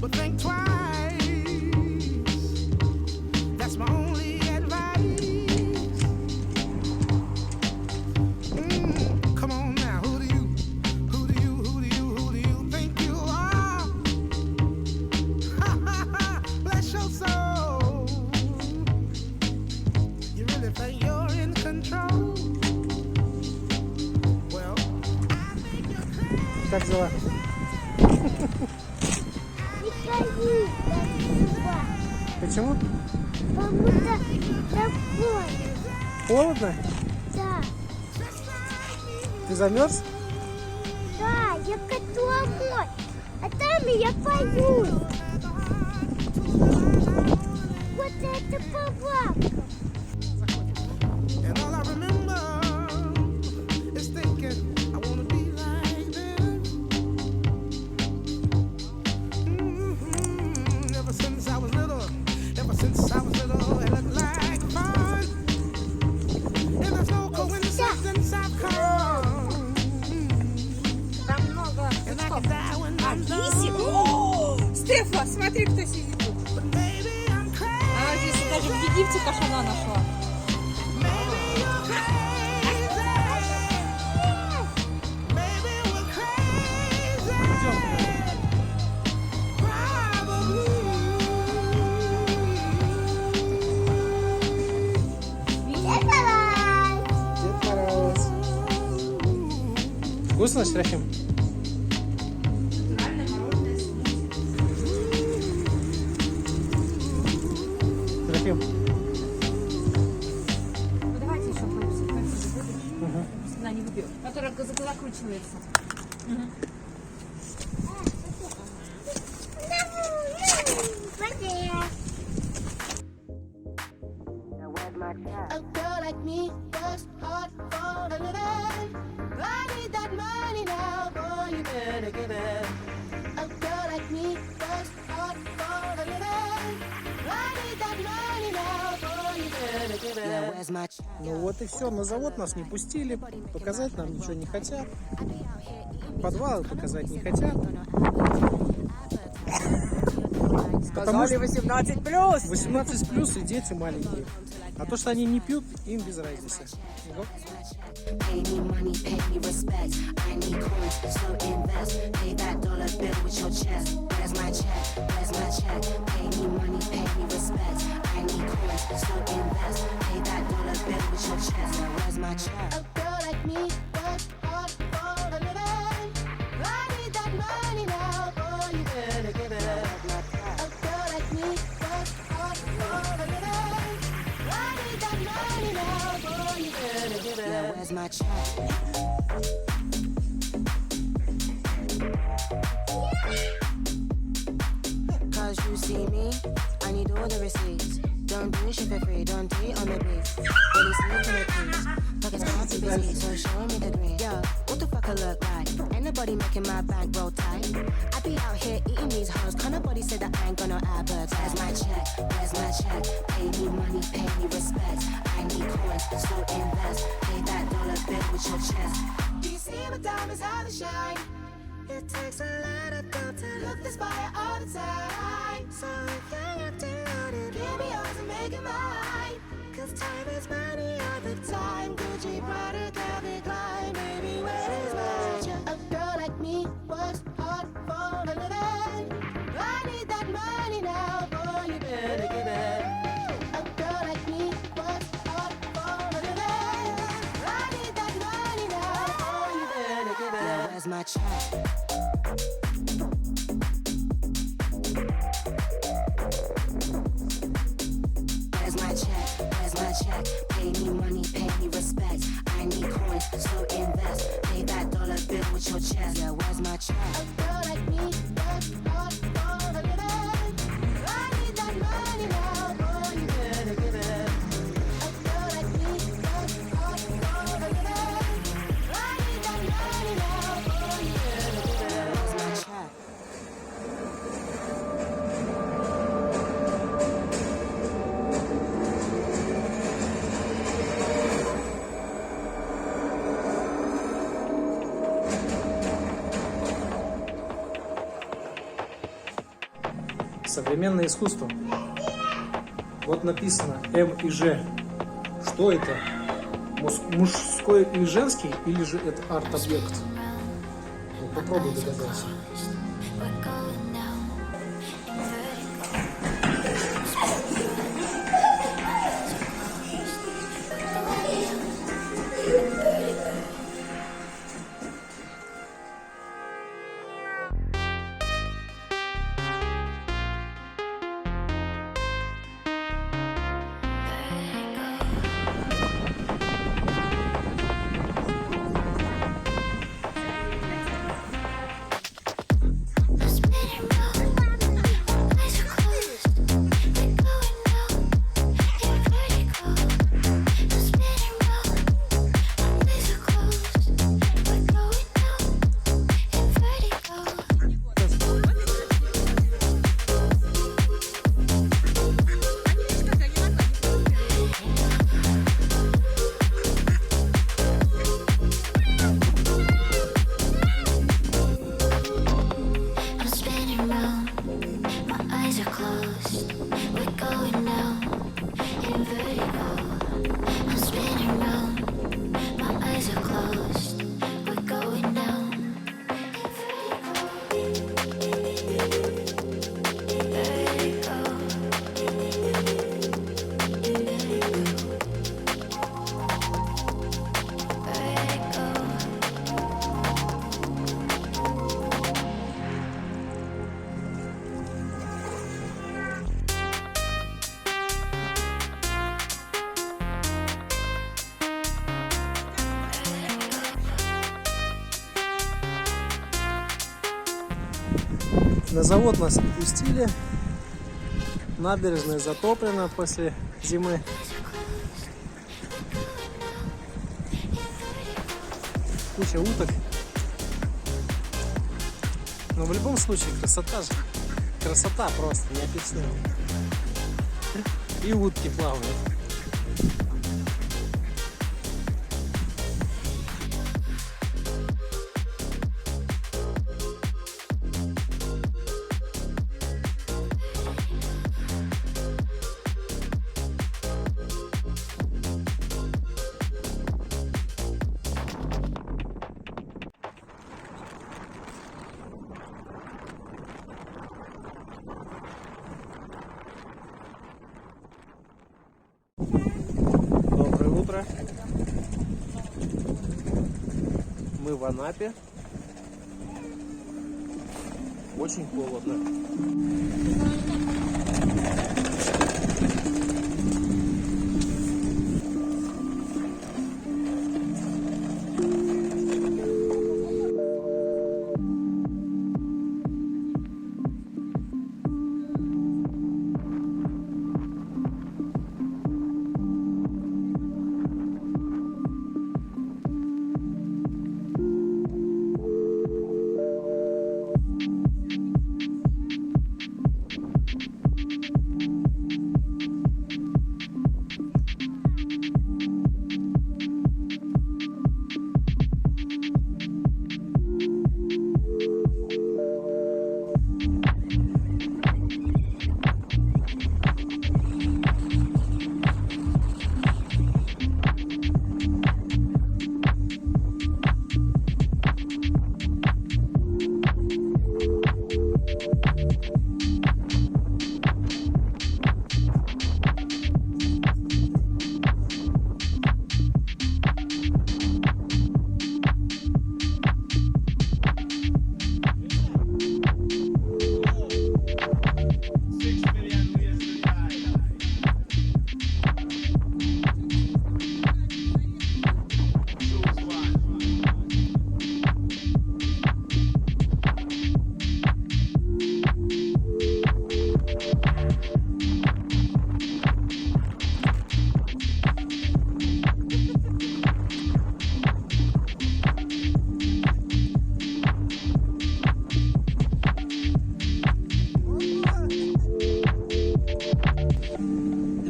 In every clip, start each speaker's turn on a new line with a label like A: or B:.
A: but think twice. That's my only advice. Come on now, who do you think you are? Bless your soul. You really think you're in control? Well, I think you're crazy.
B: Как дела?
C: Не ходи, как
B: Почему?
C: потому что такое.
B: Холодно?
C: Да,
B: Ты замерз?
C: да, я хочу домой, а там я боюсь. Вот это собака.
A: And all I remember is thinking I wanna be like them. Ever since I was little, it looked like fun. And there's no coincidence I've come.
D: Там много
A: And I
D: жучков.
A: can die when
D: А,
A: I'm
D: лисик?
A: done.
D: О, Стефа, смотри, кто сидит тут.
A: But maybe I'm crazy.
D: Она здесь даже в Египте кашана нашла.
A: Maybe you're crazy. Maybe we're crazy. Probably.
B: Дед Мороз. Вкусно, Серафим? Серафим.
D: Ну давайте еще какую-нибудь. Она не выпьет. Которая закручивается.
A: A girl like me works hard for a living. I need that money now, boy, you better give it. A girl like me works hard for a living. I need that money now, boy, you better give it. Where's my check?
B: Ну вот и все, на завод нас не пустили, показать нам ничего не хотят. Подвалы показать не хотят. Потому что
D: 18 плюс.
B: 18 плюс и дети маленькие. А то, что они не пьют, им без разницы. Вот.
A: Pay me money, pay me respect. I need coins, so invest. Pay that dollar bill with your chest. Where's my check? Where's my check? Pay me money, pay me respect. I need coins, so invest. Pay that dollar bill with your chest. Now where's my check? A girl like me works hard for a living. I need that money now, boy, you better give it. A girl like me works hard for a living. I need that money now, boy, you better give it. Now where's my check? Cause you see me, I need all the receipts. Don't do shit for free, don't do it on the beat. Really sleep in the crease. Pockets can't be busy, so show me the green. Yo, what the fuck I look like? Ain't nobody making my bank roll tight. I be out here eating these hoes. Can't nobody say that I ain't got no adverts. Where's my check? Where's my check? Pay me money, pay me respect. I need coins, so invest. Pay that dollar bill with your chest. Do you see my diamonds how they shine? It takes a lot of dough to look this fire all the time. So if you're acting on it, give me yours and make it mine. Cause time is money all the time. Gucci, Prada, Calvin Klein. Baby, where is my check? A girl like me works hard for a living. I need that money now, boy, you better give it. A girl like me works hard for a living. I need that money now, boy, you better give it. Now where's my check? Where's my check? Where's my check? Pay me money, pay me respect. I need coins, so invest. Pay that dollar bill with your chest. Yeah, where's my check? A girl like me works hard for a living. I need that money now, boy, you better give it. A girl like me works hard for a living. I need that money now, boy, you better give it. Where's my check?
B: Современное искусство. Вот написано М и Ж. Что это? Мужской или женский, или же это арт-объект? Ну, попробуй догадаться. На завод нас не пустили. Набережная затоплена после зимы. Куча уток. Но в любом случае красота же. Красота просто неописуемая. И утки плавают. Доброе утро. Мы в Анапе. Очень холодно.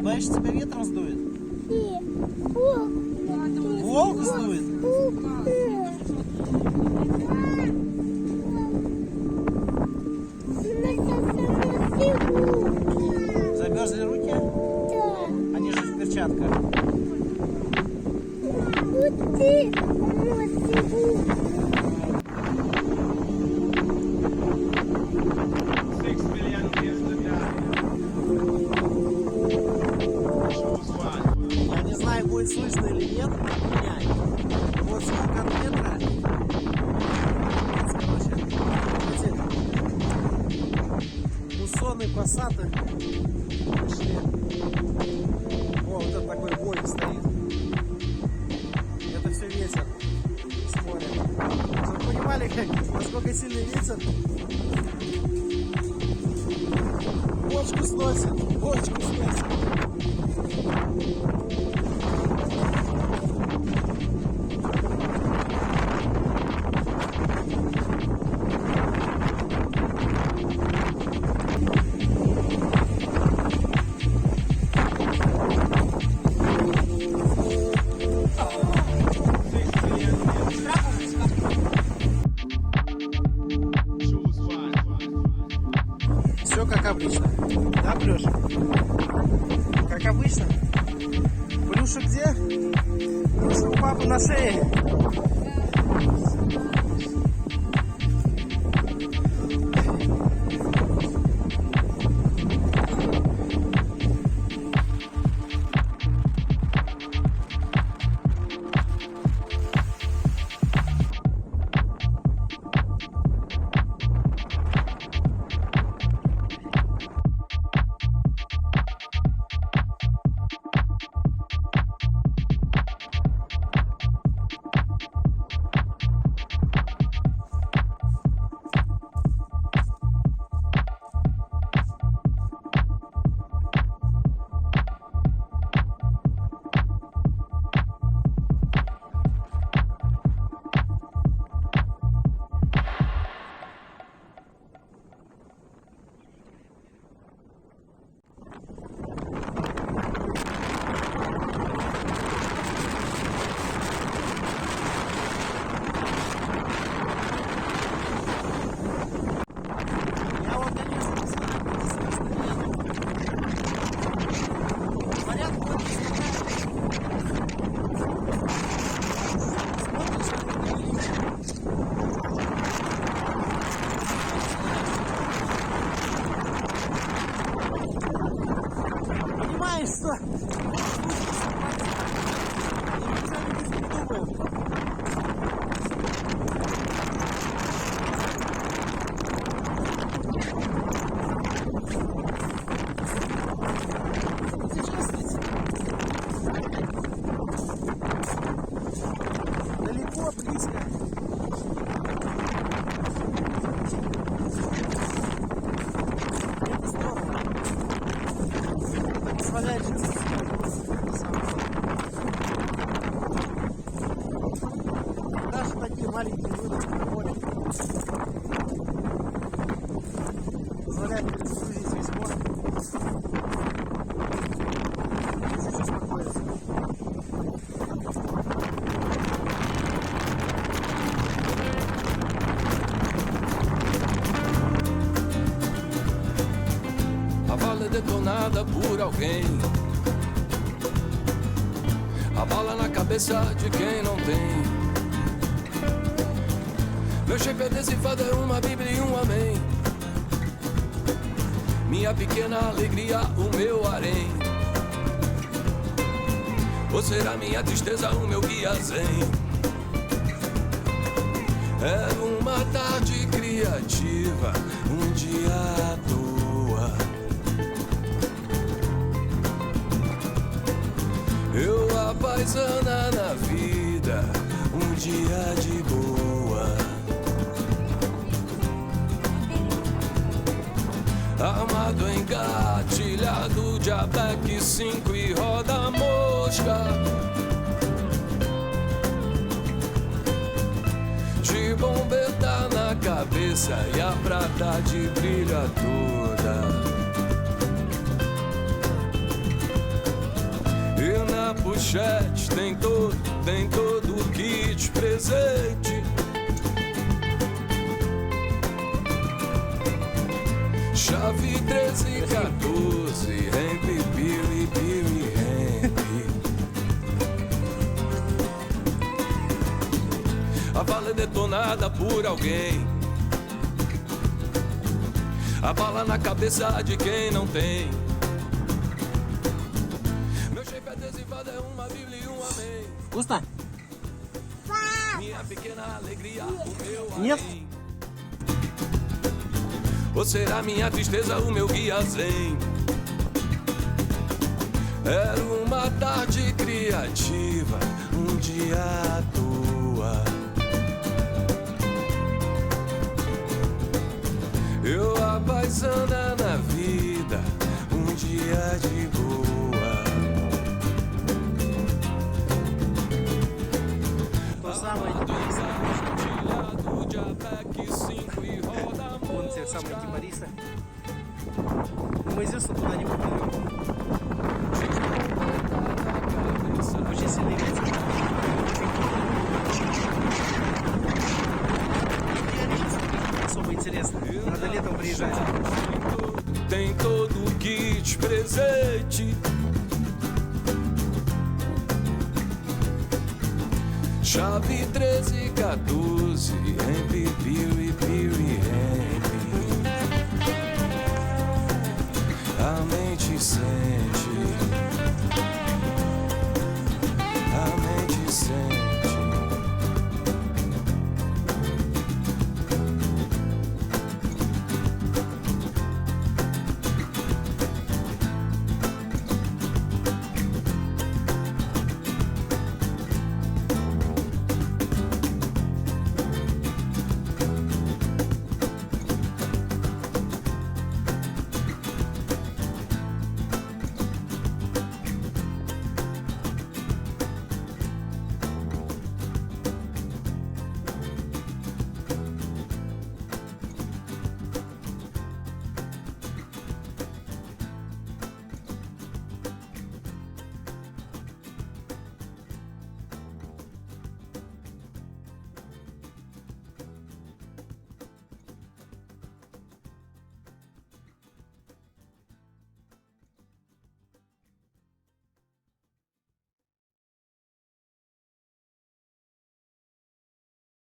B: Боишься, тебя ветром сдует? Волк сдует?
E: слышно или нет, меня. Вот сколько от метра. Короче, эти муссоны, пассаты пришли. О, вот это такой вой стоит. Это все ветер с моря. Чтобы вы понимали, насколько сильный ветер. Бочку сносит, бочку сносит. Все как обычно. Да, Плюша? Как обычно. Плюша где? Плюша у папы на шее. Маленькие вылазки на море позволяет перезагрузить весь мозг. Чуть успокоиться.
F: A bala é detonada por alguém. A bala na cabeça de quem não tem. Meu shape é decifrado, é uma bíblia e um amém. Minha pequena alegria, o meu harém. Ou será minha tristeza, o meu guia zen. Era uma tarde criativa, um dia à toa. Eu a paisana na vida, um dia de boa. Armado, engatilhado, diabeque 5 e roda mosca. De bombeta na cabeça e a prata de brilha toda. E na pochete tem todo o kit presente. Chave 13 e 14, Hemp, Billy, Hemp. A bala é detonada por alguém. A bala na cabeça de quem não tem. Meu shape adesivado é uma bíblia e um
E: Вкусно?
F: Minha pequena alegria, o meu
E: Нет?
F: além. Ou será minha tristeza o meu guia zen? Era uma tarde criativa, um dia à toa. Eu a paisana na vida, um dia de boa.
E: То самое вон те самые кипарисы. Мы из леса туда не поплывем. Очень сильный ветер. Особо интересно. Надо летом приезжать.
F: Tem todo o kit presente. Chave 13 e 14, em pipiu e piu e reme. A mente sente, a mente sente.